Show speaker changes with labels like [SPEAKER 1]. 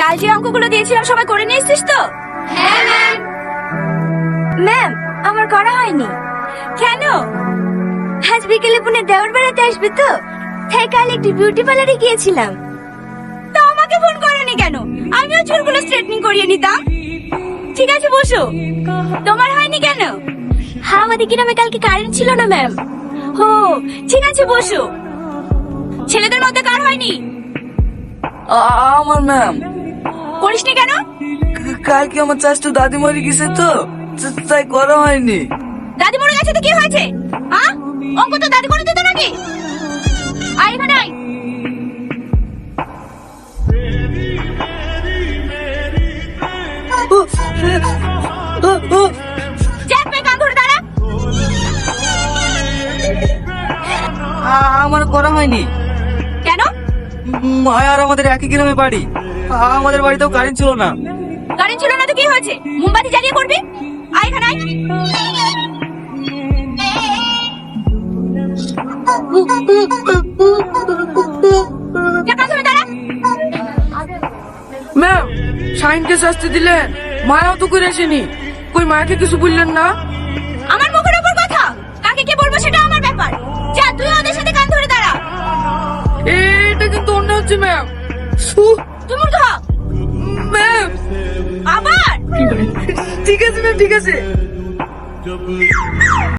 [SPEAKER 1] কাল যে অঙ্কগুলো দিয়েছিলাম সবাই করে নিয়ে এসেছিস তো?
[SPEAKER 2] হ্যাঁ ম্যাম।
[SPEAKER 1] ম্যাম, আমার করা হয়নি। কেন? আজ বিকেলে পুনে দেওয়ার বেড়াতে আসবে তো, তাই কাল একটু বিউটি পার্লারে গিয়েছিলাম। তা আমাকে ফোন করোনি কেন? আমিও চুলগুলো স্ট্রেটনিং করিয়ে নিতাম। ঠিক আছে বসো। তোমার হয়নি কেন? হ্যাঁ, আমাদের গ্রামে কালকে কারেন্ট ছিল না ম্যাম। ও ঠিক আছে বসো। ছেলেদের মধ্যে কার হয়নি?
[SPEAKER 3] আমার ম্যাম।
[SPEAKER 1] করিসনি কেন?
[SPEAKER 3] কালকে আমার চাচু দাদি মরে গেছে তো, তাই করা হয়নি।
[SPEAKER 1] দাদি মরে গেছে তো কি হয়েছে? হ্যাঁ, অঙ্ক তো দাদি করে দিত নাকি? আয় এখানে আয়। জ্যাক পে কান ধরে দাঁড়া।
[SPEAKER 3] আমার করা হয়নি।
[SPEAKER 1] কেন?
[SPEAKER 3] মায়া আর আমাদের একই গ্রামে বাড়ি, আমাদের বাড়িতেও কারেন্ট ছিল না।
[SPEAKER 1] কারেন্ট ছিল না তো কি হয়েছে? মোমবাতি জ্বালিয়ে করবি। আয় এখানে আয়। জ্যাক, কান ধরে দাঁড়া।
[SPEAKER 3] ম্যাম, শাইনকে শাস্তি দিলেন, মায়াও তো করে আসেনি। কই মায়াকে কিছু বললেন না?
[SPEAKER 1] আমার মুখের উপর কথা, কাকে কি বলবো সেটা আমার ব্যাপার। যা তুই ওদের সাথে কান ধরে দাঁড়া।
[SPEAKER 3] এটা কিন্তু অন্য হচ্ছে ম্যাম।
[SPEAKER 1] তুই মূর্খ হ।
[SPEAKER 3] ম্যাম
[SPEAKER 1] আবার
[SPEAKER 3] ঠিক আছে ম্যাম, ঠিক আছে।